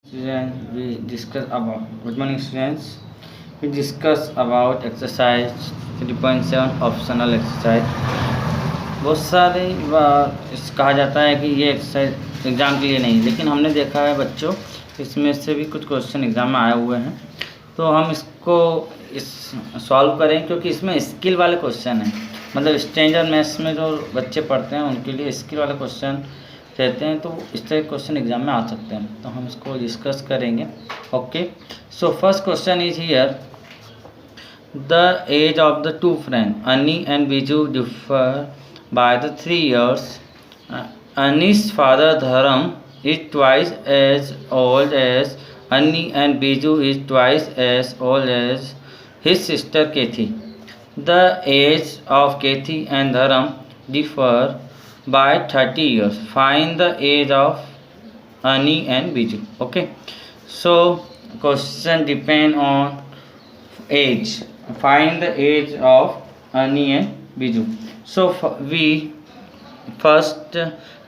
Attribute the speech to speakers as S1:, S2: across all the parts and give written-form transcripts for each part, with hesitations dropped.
S1: Students, we discuss about good morning students. We discuss about exercise 3.7 optional exercise. बहुत सारे बार कहा जाता है कि ये एक्सरसाइज एग्ज़ाम के लिए नहीं, लेकिन हमने देखा है बच्चों इसमें से भी कुछ क्वेश्चन एग्ज़ाम में आए हुए हैं, तो हम इसको सॉल्व करें क्योंकि इसमें स्किल वाले क्वेश्चन हैं। मतलब स्टैंडर्ड मैथ्स में जो बच्चे पढ़ते हैं उनके लिए स्किल वाले क्वेश्चन रहते हैं, तो इस तरह क्वेश्चन एग्जाम में आ सकते हैं, तो हम इसको डिस्कस करेंगे। Okay, so first question is here, the age of the two friend Ani and Biju differ by the 3 years. Ani's father Dharam is twice as old as Ani and Biju is twice as old as his sister Kethi. The age of Kethi and Dharam differ by 30 years. Find the age of Ani and Biju. Okay, so question depend on age. Find the age of Ani and Biju. So we first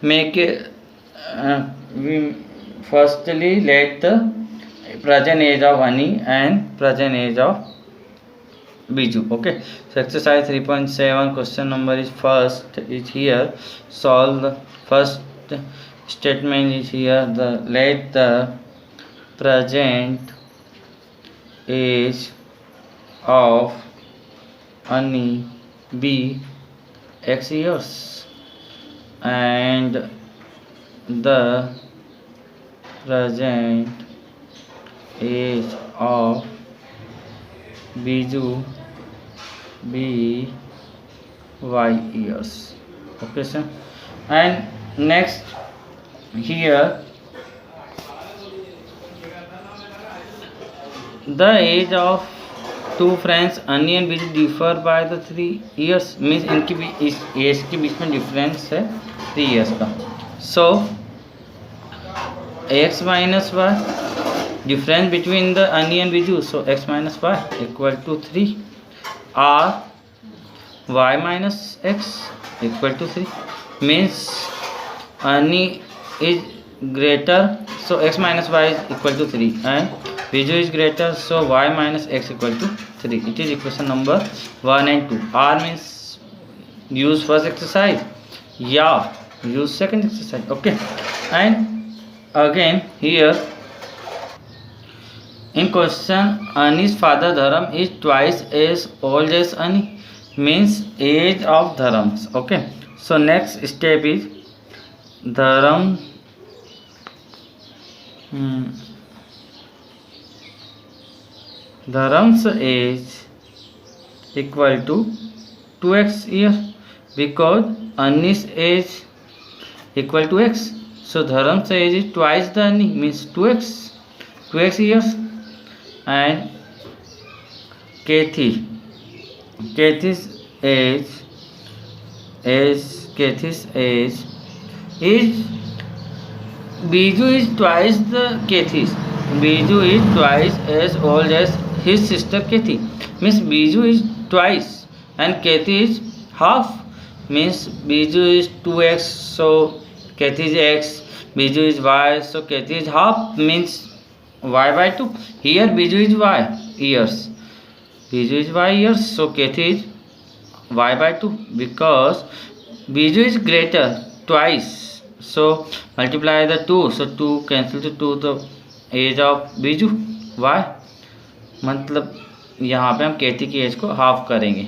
S1: make we firstly let the present age of Ani and present age of Biju. Okay, so exercise 3.7 question number is first is here. Solve the first statement is here, the let the present age of Ani be x years and the present age of Biju be y years. Okay sir, and next here the age of two friends Ani and Biju differ by the 3 years, means इनकी भी इस as के बीच में difference है 3 years का। So X minus Y difference between the Ani and Biju, so X minus Y equal to 3 or Y minus X equal to 3, means Ani is greater, so X minus Y is equal to 3 and Biju is greater, so y minus x equal to 3. It is equation number 1 and 2. R means use first exercise, yeah use second exercise. Okay, and again here in question Ani's father Dharam is twice as old as Ani, means age of Dharam. Okay, so next step is Dharam Dharam's age equal to 2x year because Ani's age equal to x, so Dharam's age is twice the Ani, means 2x years. And Kethi's age is Biju is twice the Kethi's. Biju is twice as old as his sister Kethi, means Biju is twice and Kethi is half, means Biju is 2x, so Kethi is x, Biju is y, so Kethi is half, means y by 2. Here Biju is y years, Biju is y years, so Kethi is y by 2 because Biju is greater twice, so multiply the 2, so 2 cancel to 2, the age of Biju y, मतलब यहाँ पे हम केथी की as को half करेंगे।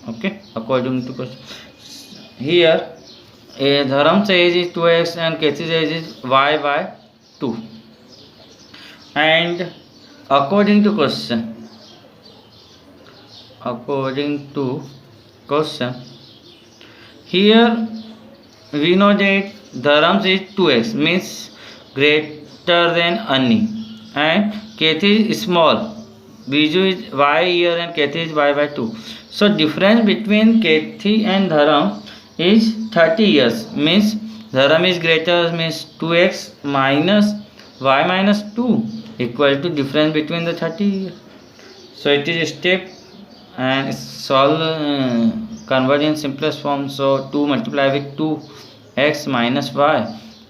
S1: Okay, according to question here Dharm's age is 2x and Kathy's age is y by 2 and according to question here we know that Dharam's is 2x, means greater than Ani, and Kethi is small, Biju is y year and Kethi is y by 2, so difference between Kethi and Dharam is 30 years, means Dharam is greater, means 2x minus y minus 2 equal to difference between the 30 years. So it is a step and solve convert in simplest form, so 2 multiply with 2x minus y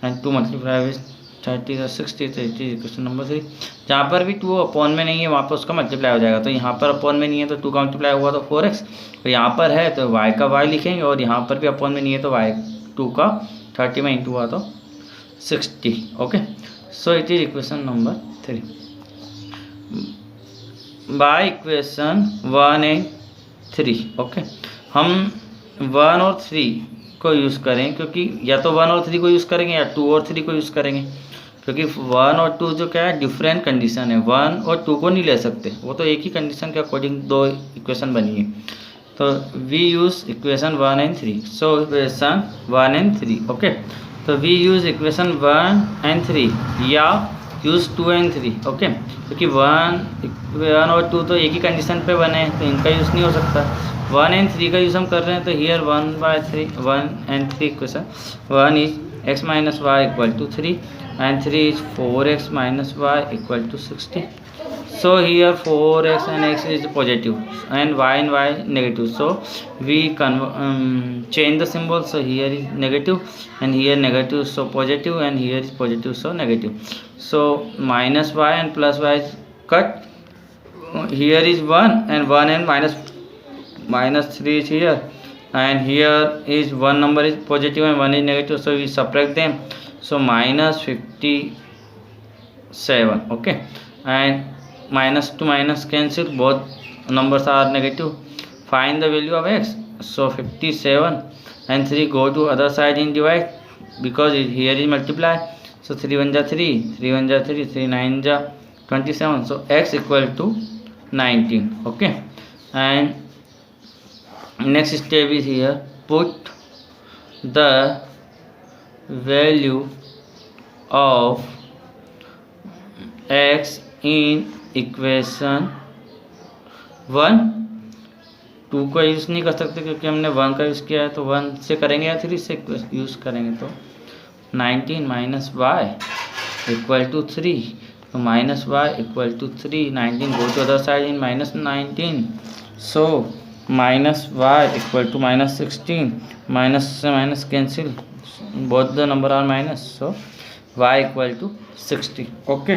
S1: and 2 multiply with 30 और 60, तो it is equation number 3। जहाँ पर भी 2 upon में नहीं है वहाँ पर उसका मल्टीप्लाई हो जाएगा। तो यहाँ पर अपॉन में नहीं है तो 2 का मल्टीप्लाई हुआ तो 4x, तो यहाँ पर है तो y का y लिखेंगे, और यहाँ पर भी अपॉन में नहीं है तो y 2 का 30 में इंटू हुआ तो 60। Okay, so it is equation number 3। By equation 1 and 3, okay, हम 1 और 3 को यूज़ करें, क्योंकि या तो 1 और 3 को यूज़ करेंगे या 2 और 3 को यूज़ करेंगे, क्योंकि 1 और 2 जो क्या है डिफरेंट कंडीशन है, 1 और 2 को नहीं ले सकते, वो तो एक ही कंडीशन के अकॉर्डिंग 2 इक्वेशन बनी है। तो we use equation 1 and 3, so equation 1 and 3, okay, तो वी यूज़ इक्वेशन 1 एंड 3 या यूज़ 2 एंड 3, ओके, क्योंकि 1 और 2 तो एक ही कंडीशन पे बने हैं तो इनका यूज़ नहीं हो सकता। 1 एंड 3 का यूज़ हम कर रहे हैं, तो here 1 and 3 equation 1 is x minus Y equal to 3 and 3 is 4x minus Y equal to 60। So here 4x and x is positive and y negative, so we change the symbol, so here is negative and here negative, so positive, and here is positive, so negative. So minus y and plus y is cut, here is 1 and minus 3 is here, and here is one number is positive and one is negative, so we subtract them, so minus 57, okay, and minus to minus cancel, both numbers are negative. Find the value of x, so 57 and 3 go to other side in divide, because here is multiply, so 3 1 ja 3, 3 1 ja 3, 3 9 ja 27, so x equal to 19, okay, and next step is here, put the value of x in equation 1। 2 का use नहीं कर सकते क्योंकि हमने 1 का use किया है, तो 1 से करेंगे या 3 से यूज़ करेंगे, तो 19 माइनस वाई इक्वल टू 3, तो minus Y equal to 3, 19 go to other side in minus 19, so minus Y equal to minus 16, minus से minus cancel, both the number are minus, so Y equal to 60, okay,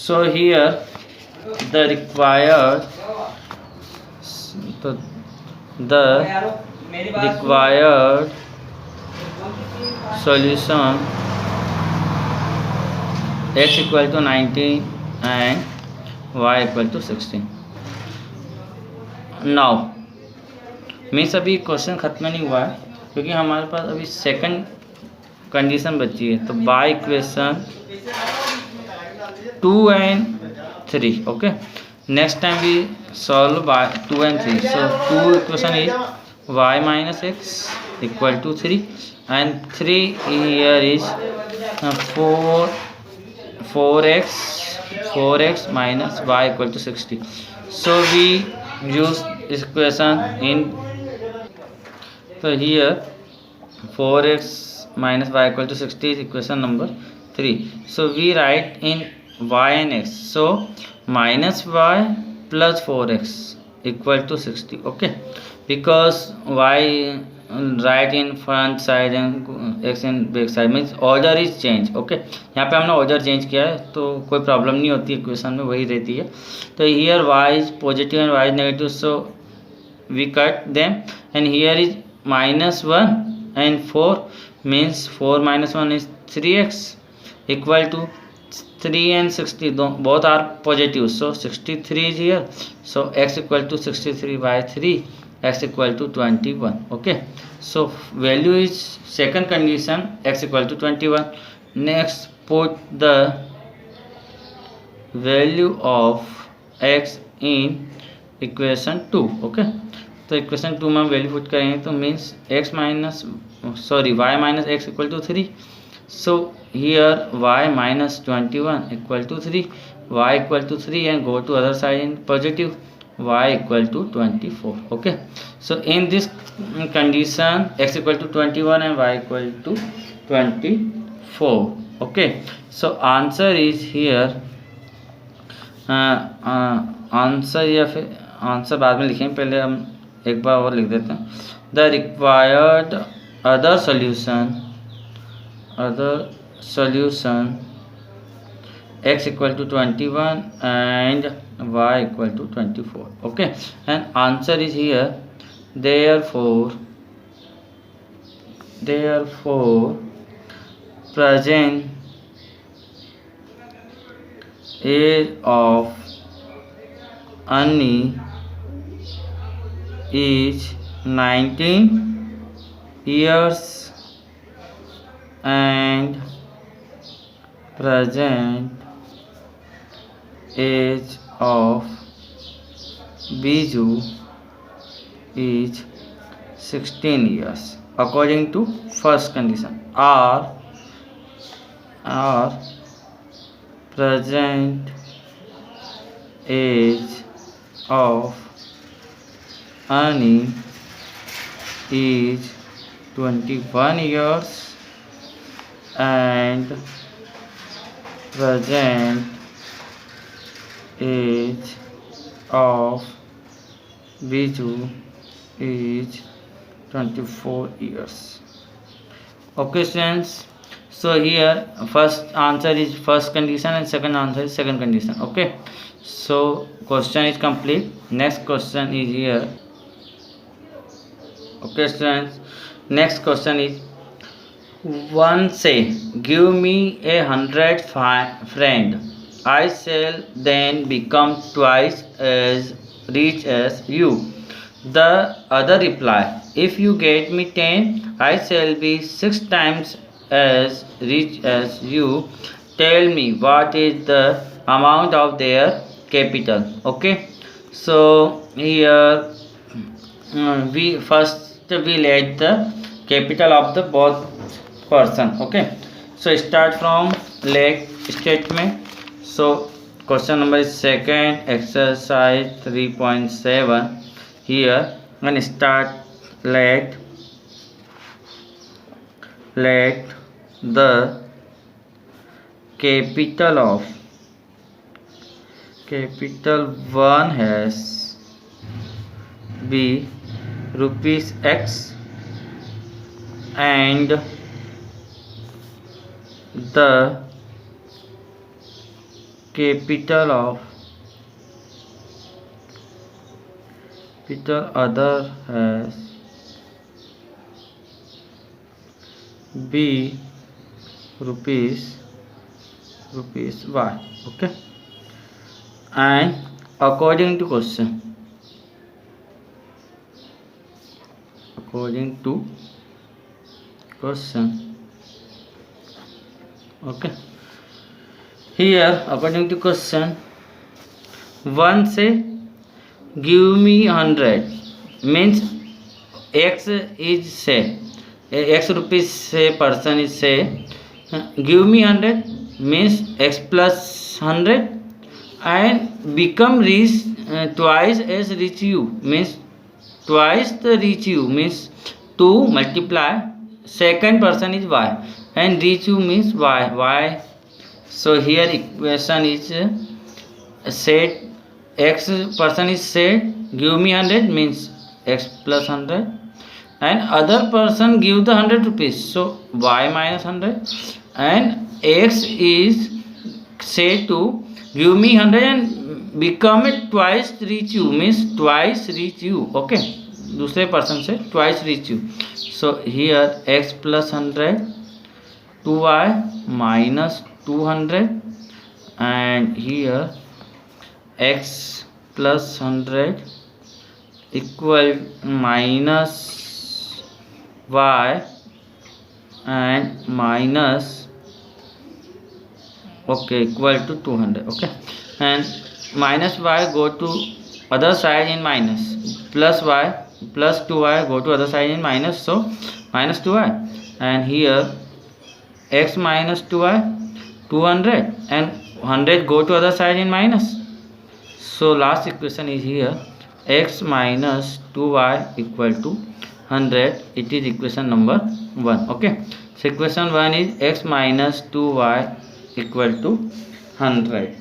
S1: so here the required solution x equal to 19 and y equal to 16। now means अभी question ख़त्म नहीं हुआ है क्योंकि हमारे पास अभी second condition बची है, तो by equation 2 and 3, okay, next time we solve by 2 and 3, so 2 equation is y minus x equal to 3 and 3 here is 4x minus y equal to 60, so we use this equation in, so here 4x minus y equal to 60 is equation number 3, so we write in y and x, so minus y plus 4x equal to 60, okay, because y right in front side and x in back side means order is change, okay, यहाँ पे हमने order change किया है तो कोई problem नहीं होती, equation में वही रहती है। तो here y is positive and y is negative, so we cut them, and here is minus 1 and 4 means 4 minus 1 is 3x equal to 3 and 60, both are positive, so 63 is here, so x equal to 63 by 3, x equal to 21, okay, so value is second condition x equal to 21। next put the value of x in equation 2, okay, तो equation 2 में हम value put करेंगे तो means y minus x equal to 3, so here y minus 21 equal to 3, y equal to 3 and go to other side in positive, y equal to 24, okay, so in this condition x equal to 21 and y equal to 24, okay, so answer is here, answer या फिर answer बाद में लिखेंगे, पहले हम एक बार और लिख देते हैं, the required other solution x equal to 21 and y equal to 24. Okay, and answer is here. Therefore present age of Annie is 19 years and present age of Biju is 16 years according to first condition. Or present age of Annie is 21 years and present age of Biju is 24 years. Okay students, so here first answer is first condition and second answer is second condition. Okay, so question is complete. Next question is here. Okay students, next question is, one say, give me 100 friend, I shall then become twice as rich as you. The other reply, if you get me 10, I shall be 6 times as rich as you. Tell me what is the amount of their capital. Okay, so here we let the capital of the both person. Okay, so start from let statement. So question number is second, exercise 3.7. here and start let the capital 1 has be rupees x and the capital other has be rupees y. Okay, and according to question, okay, here according to question, one say give me 100 means x is say x rupees say person is say give me 100 means x plus 100 and become rich twice as rich you means twice the rich you means 2 multiply second person is y and rich you means y. So here equation is set x person is said give me 100 means x plus 100 and other person give the 100 rupees, so y minus 100 and x is said to give me 100 and become it twice reach you means twice reach you. Okay, दूसरे person से twice reach you. So here x plus 100 2y minus 200 and here x plus 100 equal minus y and minus equal to 200. Okay, and minus y go to other side in minus, plus y plus 2y go to other side in minus, so minus 2y and here x minus 2y 200 and 100 go to other side in minus, so last equation is here x minus 2y equal to 100. It is equation number 1. Okay, so equation 1 is x minus 2y equal to 100.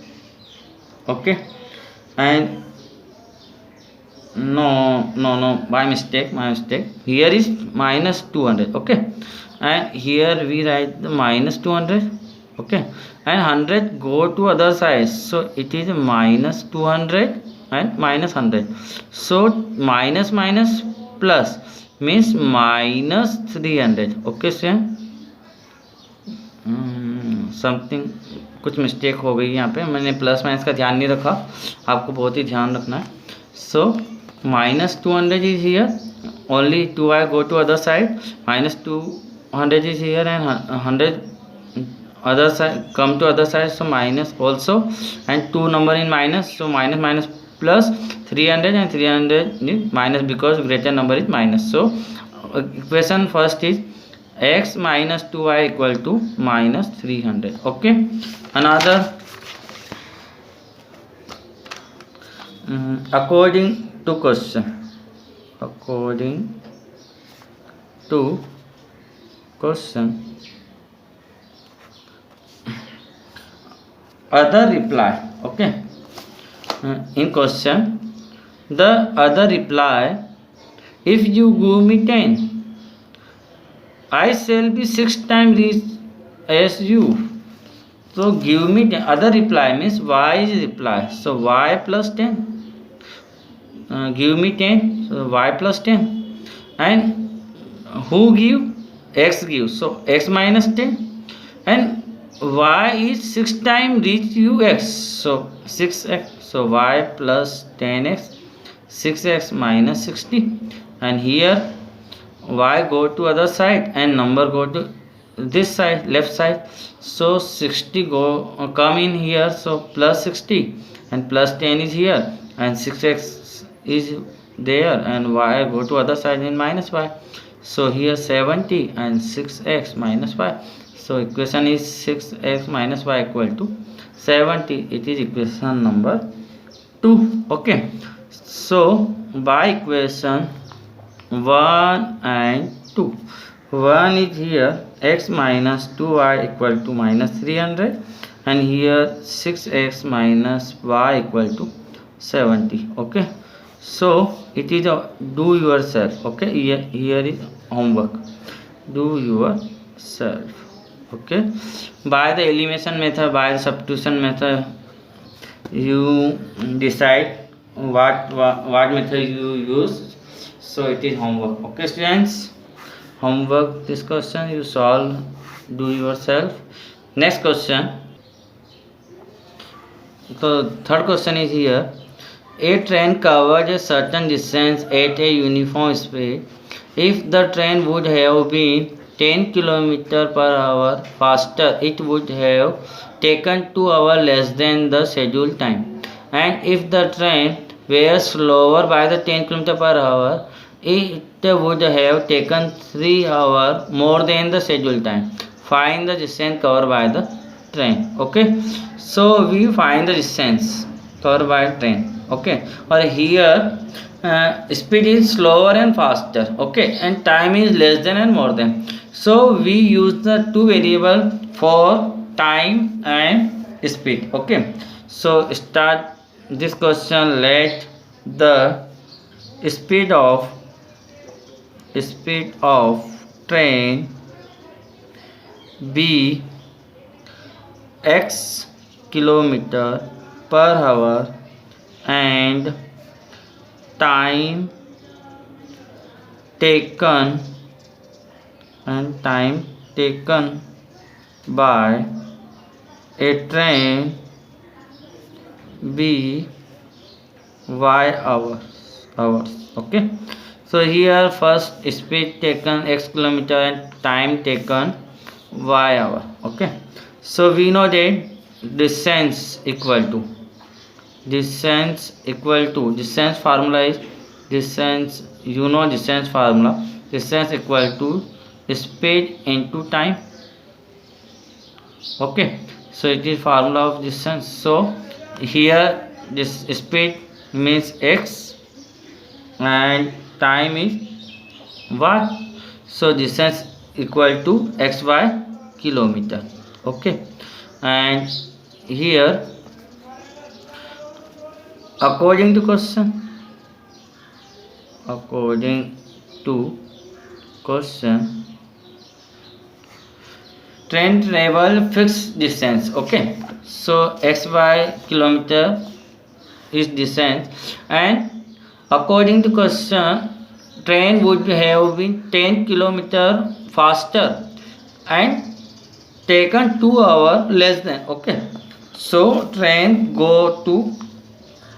S1: Okay, and no my mistake here is minus 200. Okay, and here we write the minus 200 okay, and 100 go to other side, so it is minus 200 and minus 100. So minus minus plus means minus 300. okay student, something कुछ mistake हो गई यहाँ पे, मैंने plus minus का ध्यान नहीं रखा, आपको बहुत ही ध्यान रखना है. सो minus 200 is here, only 2i go to other side, minus 200 is here and 100 other side come to other side, so minus also, and 2 number in minus, so minus minus plus 300 and 300 is minus because greater number is minus. So equation first is x minus 2y equal to minus 300. okay, another according to question, other reply. okay, in question the other reply, if you give me 10, I shall be 6 times rich as you. So give me 10. Other reply means y is reply, so y plus 10. Give me 10, so y plus 10, and who give? X give, so x minus 10, and y is 6 times reach u x, so 6x, so y plus 10x, 6x minus 60, and here y go to other side and number go to this side, left side, so 60 go come in here, so plus 60 and plus 10 is here and 6x is there, and y go to other side in minus y, so here 70 and 6x minus y, so equation is 6x minus y equal to 70. It is equation number 2. okay, so by equation 1 and 2, 1 is here x minus 2y equal to minus 300, and here 6x minus y equal to 70. okay, so it is a do yourself. okay, here is homework, do yourself. okay, by the elimination method, by the substitution method, you decide what method you use, so it is homework. okay students, homework, this question you solve, do yourself. Next question, so third question is here, a train covers a certain distance at a uniform speed. If the train would have been 10 km per hour faster, it would have taken 2 hours less than the scheduled time, and if the train were slower by the 10 km per hour, it would have taken 3 hours more than the scheduled time. Find the distance covered by the train. okay, so we find the distance covered by train. okay, or here speed is slower and faster, okay, and time is less than and more than, so we use the two variable for time and speed. okay, so start this question. Let the speed of train be x kilometer per hour and time taken by a train be y hours. okay, so here first speed taken x kilometer and time taken y hour. okay, so we know that distance equal to distance formula is distance, you know distance formula, distance equal to speed into time. okay, so it is formula of distance, so here this speed means x and time is y, so distance equal to xy kilometer. okay, and here according to question, train travel fixed distance. Okay, so xy kilometer is distance, and according to question, train would have been 10 kilometer faster and taken 2 hours less than. Okay, so train go to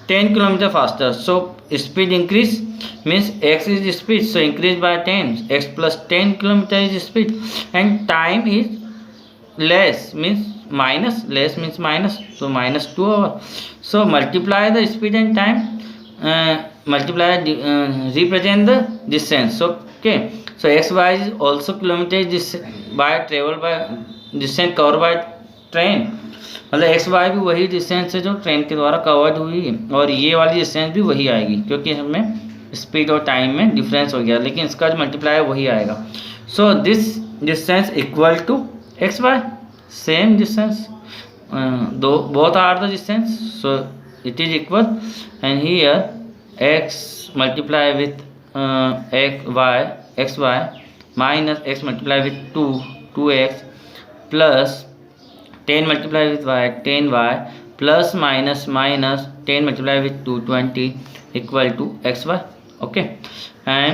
S1: 10 kilometer faster, so speed increase means x is speed, so increase by 10, x plus 10 kilometer is speed, and time is less means minus, less means minus, so minus 2 hour. So multiply the speed and time, multiply represent the distance. So okay, so xy is also kilometer by travel by distance covered by train, मतलब x Y भी वही distance है जो train के द्वारा covered हुई है, और ये वाली डिस्टेंस भी वही आएगी क्योंकि हमें स्पीड और टाइम में डिफरेंस हो गया, लेकिन इसका जो मल्टीप्लाई वही आएगा. So this distance equal to X Y, same distance, दो both are the distance, so it is equal, and here X multiply with X Y minus X multiply with 2x plus 10 multiply with y 10y plus minus 10 multiply with 2 20 equal to xy. Okay, and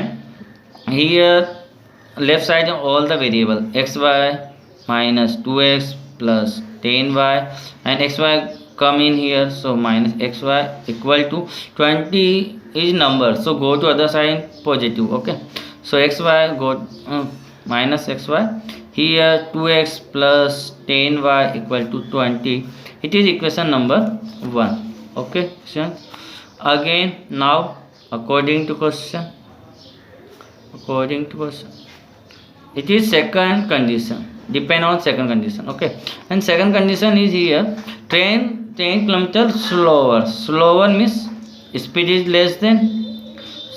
S1: here left side all the variable xy minus 2x plus 10y and xy come in here, so minus xy equal to 20 is number, so go to other side positive. Okay, so xy go minus xy, here 2x plus 10y equal to 20, it is equation number 1. Okay, again now according to question, it is second condition, depend on second condition. Okay, and second condition is here train 10 kilometer slower means speed is less than,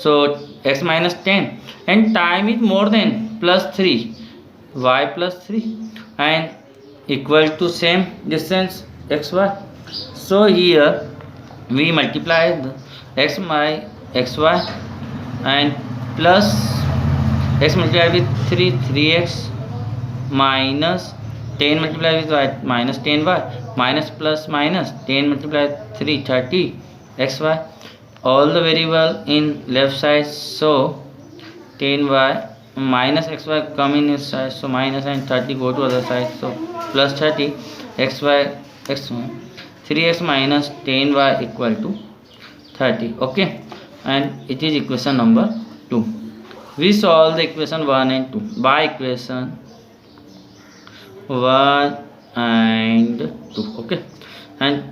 S1: so x minus 10, and time is more than plus 3 y plus 3 and equal to same distance xy. So here we multiply the x by xy and plus x multiplied with 3x minus 10 multiplied with y minus 10y minus plus minus 10 multiplied 3 30 xy, all the variable in left side, so 10y minus xy come in this side, so minus, and 30 go to other side, so plus 30 xy x1 3x minus 10y equal to 30. Okay, and it is equation number 2. We solve the equation 1 and 2 by equation 1 and 2. Okay, and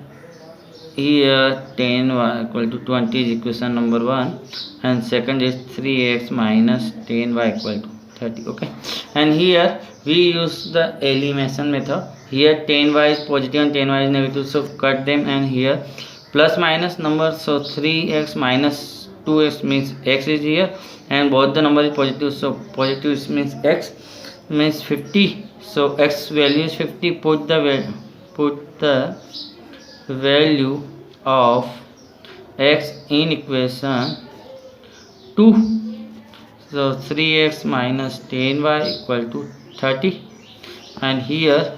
S1: here 10y equal to 20 is equation number 1, and second is 3x minus 10y equal to 30. Okay, and here we use the elimination method. Here 10y is positive and 10y is negative, so cut them, and here plus minus number, so 3x minus 2x means x is here, and both the number is positive, so positive means x means 50, so x value is 50. Put the value of x in equation 2, so 3x minus 10y equal to 30, and here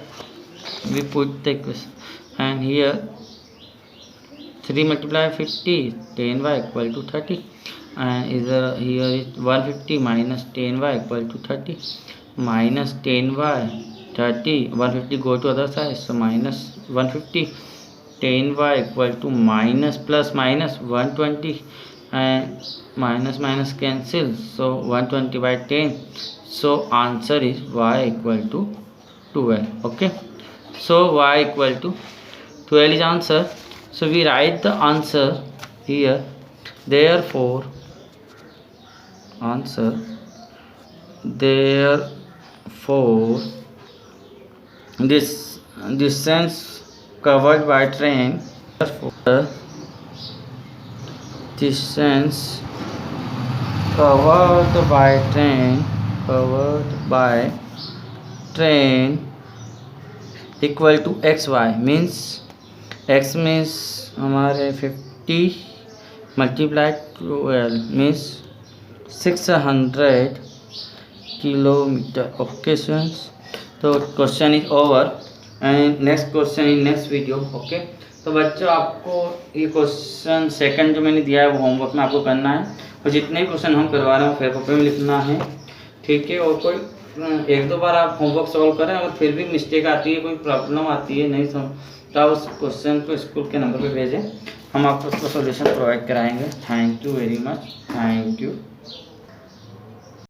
S1: we put the equation, and here 3 multiply 50 10y equal to 30, and here is 150 minus 10y equal to 30 minus 10y 30, 150 go to other side, so minus 150 10y equal to minus plus minus 120, and minus cancel, so 120 by 10, so answer is y equal to 12. Okay, so y equal to 12 is answer, so we write the answer here, therefore this distance covered by train, distance covered by train equal to xy, means x means हमारे 50 multiplied 12 means 600 kilometer. Okay students, तो question is over and next question in next video. Okay, तो बच्चों आपको ये question second जो मैंने दिया है वो होमवर्क में आपको करना है, और जितने क्वेश्चन हम करवा रहे हैं फेयर कॉपी में लिखना है, ठीक है। और कोई एक दो बार आप होमवर्क सॉल्व करें, अगर फिर भी मिस्टेक आती है, कोई प्रॉब्लम आती है नहीं समझ, तो आप उस क्वेश्चन को स्कूल के नंबर पे भेजें, हम आपको उसका सॉल्यूशन प्रोवाइड कराएंगे। Thank you very much, thank you.